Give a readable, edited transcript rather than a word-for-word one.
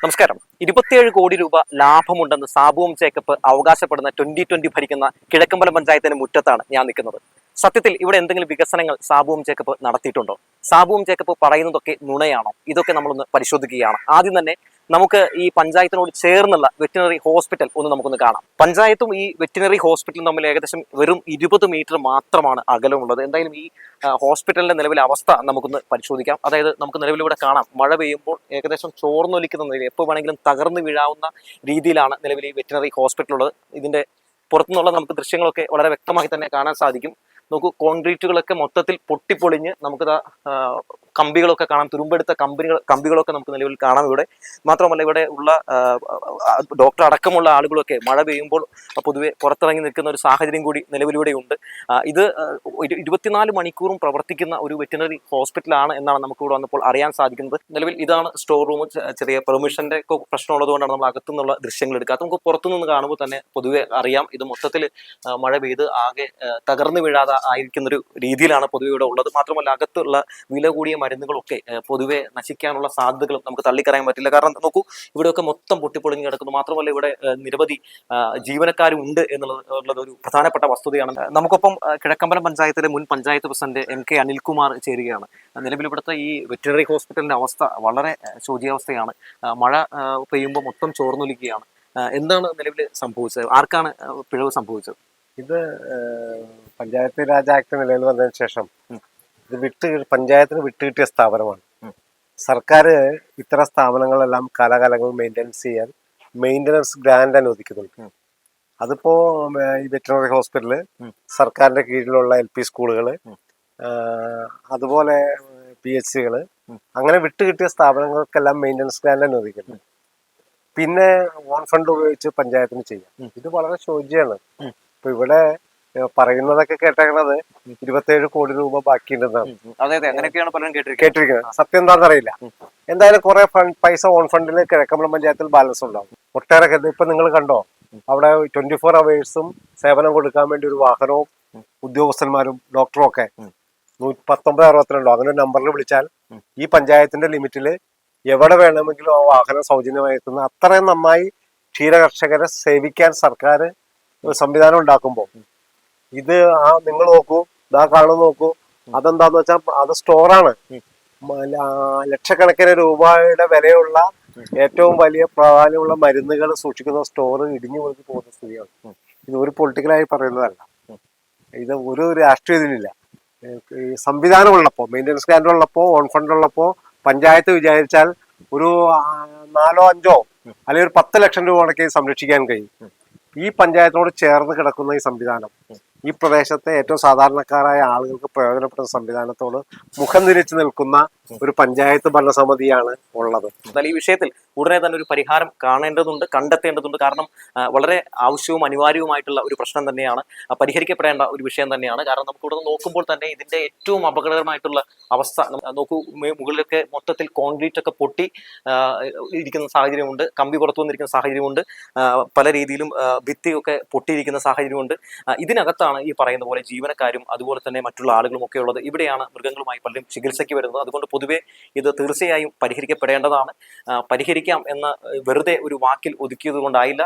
നമസ്കാരം. 27 കോടി രൂപ ലാഭമുണ്ടെന്ന് സാബുവും ജേക്കബ് അവകാശപ്പെടുന്ന 2020 ഭരിക്കുന്ന കിഴക്കമ്പലം പഞ്ചായത്തിന് മുറ്റത്താണ് ഞാൻ നിൽക്കുന്നത്. സത്യത്തിൽ ഇവിടെ എന്തെങ്കിലും വികസനങ്ങൾ സാബുവും ജേക്കബ് നടത്തിയിട്ടുണ്ടോ? സാബുവും ജേക്കബ് പറയുന്നതൊക്കെ നുണയാണോ? ഇതൊക്കെ നമ്മളൊന്ന് പരിശോധിക്കുകയാണ്. ആദ്യം തന്നെ നമുക്ക് ഈ പഞ്ചായത്തിനോട് ചേർന്നുള്ള വെറ്റിനറി ഹോസ്പിറ്റൽ ഒന്ന് നമുക്കൊന്ന് കാണാം. പഞ്ചായത്തും ഈ വെറ്റിനറി ഹോസ്പിറ്റലും തമ്മിൽ ഏകദേശം വെറും 20 മീറ്റർ മാത്രമാണ് അകലമുള്ളത്. എന്തായാലും ഈ ഹോസ്പിറ്റലിന്റെ നിലവിലെ അവസ്ഥ നമുക്കൊന്ന് പരിശോധിക്കാം. അതായത് നമുക്ക് നിലവിലിവിടെ കാണാം, മഴ പെയ്യുമ്പോൾ ഏകദേശം ചോർന്നൊലിക്കുന്ന നിലയിൽ എപ്പോൾ വേണമെങ്കിലും തകർന്നു വീഴാവുന്ന രീതിയിലാണ് നിലവിൽ ഈ വെറ്റിനറി ഹോസ്പിറ്റൽ ഉള്ളത്. ഇതിന്റെ പുറത്തുനിന്നുള്ള നമുക്ക് ദൃശ്യങ്ങളൊക്കെ വളരെ വ്യക്തമായി തന്നെ കാണാൻ സാധിക്കും. നോക്കൂ, കോൺക്രീറ്റുകളൊക്കെ മൊത്തത്തിൽ പൊട്ടിപ്പൊളിഞ്ഞ് നമുക്ക് കമ്പികളൊക്കെ കാണാം, തുരുമ്പെടുത്ത കമ്പികളൊക്കെ നമുക്ക് നിലവിൽ കാണാം ഇവിടെ. മാത്രമല്ല ഇവിടെ ഉള്ള ഡോക്ടർ അടക്കമുള്ള ആളുകളൊക്കെ മഴ പെയ്യുമ്പോൾ പൊതുവെ പുറത്തിറങ്ങി നിൽക്കുന്ന ഒരു സാഹചര്യം കൂടി നിലവിലൂടെ ഉണ്ട്. ഇത് 24 മണിക്കൂറും പ്രവർത്തിക്കുന്ന ഒരു വെറ്റിനറി ഹോസ്പിറ്റലാണ് എന്നാണ് നമുക്ക് ഇവിടെ വന്നപ്പോൾ അറിയാൻ സാധിക്കുന്നത്. നിലവിൽ ഇതാണ് സ്റ്റോർ റൂം. ചെറിയ പെർമിഷന്റെ ഒക്കെ പ്രശ്നമുള്ളതുകൊണ്ടാണ് നമ്മൾ അകത്തുനിന്നുള്ള ദൃശ്യങ്ങൾ എടുക്കാത്തത്. നമുക്ക് പുറത്തുനിന്ന് കാണുമ്പോൾ തന്നെ പൊതുവെ അറിയാം, ഇത് മൊത്തത്തിൽ മഴ പെയ്ത് ആകെ തകർന്നു വീഴാതെ ആയിരിക്കുന്ന ഒരു രീതിയിലാണ് പൊതുവെ ഇവിടെ ഉള്ളത്. മാത്രമല്ല അകത്തുള്ള വില കൂടിയ മരുന്നുകളൊക്കെ പൊതുവെ നശിക്കാനുള്ള സാധ്യതകളും നമുക്ക് തള്ളിക്കറിയാൻ പറ്റില്ല. കാരണം നോക്കൂ, ഇവിടെയൊക്കെ മൊത്തം പൊട്ടിപ്പൊളിഞ്ഞ് കിടക്കുന്നു. മാത്രമല്ല ഇവിടെ നിരവധി ജീവനക്കാരുണ്ട് എന്നുള്ളത് ഒരു പ്രധാനപ്പെട്ട വസ്തുതയാണ്. നമുക്കൊപ്പം കിഴക്കമ്പലം പഞ്ചായത്തിലെ മുൻ പഞ്ചായത്ത് പ്രസിഡന്റ് MK അനിൽകുമാർ ചേരുകയാണ്. നിലവിൽ ഇവിടുത്തെ ഈ വെറ്റിനറി ഹോസ്പിറ്റലിന്റെ അവസ്ഥ വളരെ ശോചനീയാവസ്ഥയാണ്. മഴ പെയ്യുമ്പോൾ മൊത്തം ചോർന്നൊലിക്കുകയാണ്. എന്താണ് നിലവിൽ സംഭവിച്ചത്? ആർക്കാണ് പിഴവ് സംഭവിച്ചത്? ഇത് പഞ്ചായത്ത് രാജ് ആക്ട് നിലവിൽ വന്നതിന് ശേഷം ഇത് പഞ്ചായത്തിന് വിട്ടുകിട്ടിയ സ്ഥാപനമാണ്. സർക്കാർ ഇത്തരം സ്ഥാപനങ്ങളെല്ലാം കാലാകാലങ്ങൾ മെയിൻ്റനൻസ് ചെയ്യാൻ മെയിൻ്റനൻസ് ഗ്രാന്റ് അനുവദിക്കുന്നുണ്ട്. അതിപ്പോ ഈ വെറ്റിനറി ഹോസ്പിറ്റല്, സർക്കാരിന്റെ കീഴിലുള്ള LP സ്കൂളുകൾ, അതുപോലെ PHCകൾ, അങ്ങനെ വിട്ടുകിട്ടിയ സ്ഥാപനങ്ങൾക്കെല്ലാം മെയിൻ്റനൻസ് ഗ്രാന്റ് അനുവദിക്കുന്നു. പിന്നെ ഓൺ ഫണ്ട് ഉപയോഗിച്ച് പഞ്ചായത്തിന് ചെയ്യാം. ഇത് വളരെ ശോച്യമാണ്. ഇപ്പൊ ഇവിടെ പറയുന്നതൊക്കെ കേട്ടേക്കണത് 27 കോടി രൂപ ബാക്കിയുണ്ടെന്നാണ്. കേട്ടിരിക്കുന്നത്. സത്യം എന്താണെന്ന് അറിയില്ല. എന്തായാലും കുറെ പൈസ ഓൺ ഫണ്ടിൽ കിഴക്കമ്പലം പഞ്ചായത്തിൽ ബാലൻസ് ഉണ്ടാവും. ഒട്ടേറെ ഇപ്പൊ നിങ്ങൾ കണ്ടോ, അവിടെ 24 hours സേവനം കൊടുക്കാൻ വേണ്ടി ഒരു വാഹനവും ഉദ്യോഗസ്ഥന്മാരും ഡോക്ടറും ഒക്കെ 1962 അങ്ങനെ ഒരു നമ്പറിൽ വിളിച്ചാൽ ഈ പഞ്ചായത്തിന്റെ ലിമിറ്റിൽ എവിടെ വേണമെങ്കിലും ആ വാഹനം സൗജന്യമായി എത്തുന്ന അത്രയും നന്നായി ക്ഷീരകർഷകരെ സേവിക്കാൻ സർക്കാർ ഒരു സംവിധാനം ഉണ്ടാക്കുമ്പോൾ ഇത് നിങ്ങൾ നോക്കൂ, കാണുന്നു നോക്കൂ. അതെന്താന്ന് വെച്ചാൽ അത് സ്റ്റോറാണ്. ലക്ഷക്കണക്കിന് രൂപയുടെ വിലയുള്ള ഏറ്റവും വലിയ പ്രാധാന്യമുള്ള മരുന്നുകൾ സൂക്ഷിക്കുന്ന സ്റ്റോർ ഇടിഞ്ഞു പൊളിഞ്ഞു പോകുന്ന സ്ഥിതിയാണ്. ഇത് ഒരു പൊളിറ്റിക്കലായി പറയുന്നതല്ല, ഇത് ഒരു രാഷ്ട്രീയത്തിനില്ല. ഈ സംവിധാനം ഉള്ളപ്പോൾ, മെയിൻ്റനൻസ് ഗ്രാന്റ് ഉള്ളപ്പോൾ, ഓൺ ഫണ്ട് ഉള്ളപ്പോൾ പഞ്ചായത്ത് വിചാരിച്ചാൽ ഒരു 4 5 അല്ലെങ്കിൽ ഒരു 10 ലക്ഷം രൂപ മുടക്കി സംരക്ഷിക്കാൻ കഴിയും. ഈ പഞ്ചായത്തിനോട് ചേർന്ന് കിടക്കുന്ന ഈ സംവിധാനം ഈ പ്രദേശത്തെ ഏറ്റവും സാധാരണക്കാരായ ആളുകൾക്ക് പ്രയോജനപ്പെടുന്ന സംവിധാനത്തോട് മുഖം തിരിച്ചു നിൽക്കുന്ന ഒരു പഞ്ചായത്ത് ഭരണസമിതിയാണ് ഉള്ളത്. എന്നാൽ ഈ വിഷയത്തിൽ ഉടനെ തന്നെ ഒരു പരിഹാരം കാണേണ്ടതുണ്ട്, കണ്ടെത്തേണ്ടതുണ്ട്. കാരണം വളരെ ആവശ്യവും അനിവാര്യവുമായിട്ടുള്ള ഒരു പ്രശ്നം തന്നെയാണ്, പരിഹരിക്കപ്പെടേണ്ട ഒരു വിഷയം തന്നെയാണ്. കാരണം നമുക്ക് ഇവിടെ നോക്കുമ്പോൾ തന്നെ ഇതിന്റെ ഏറ്റവും അപകടകരമായിട്ടുള്ള അവസ്ഥ നോക്കൂ, മുകളിലൊക്കെ മൊത്തത്തിൽ കോൺക്രീറ്റ് ഒക്കെ പൊട്ടി ഇരിക്കുന്ന സാഹചര്യമുണ്ട്, കമ്പി പുറത്തു വന്നിരിക്കുന്ന സാഹചര്യമുണ്ട്, പല രീതിയിലും ഭിത്തിയൊക്കെ പൊട്ടിയിരിക്കുന്ന സാഹചര്യമുണ്ട്. ഇതിനകത്താണ് ഈ പറയുന്ന പോലെ ജീവനക്കാരും അതുപോലെ തന്നെ മറ്റുള്ള ആളുകളും ഒക്കെ ഉള്ളത്. ഇവിടെയാണ് മൃഗങ്ങളുമായി പലരും ചികിത്സയ്ക്ക് വരുന്നത്. അതുകൊണ്ട് പൊതുവെ ഇത് തീർച്ചയായും പരിഹരിക്കപ്പെടേണ്ടതാണ്. പരിഹരിക്കാം എന്ന വെറുതെ ഒരു വാക്കിൽ ഒതുക്കിയത് കൊണ്ടായില്ല.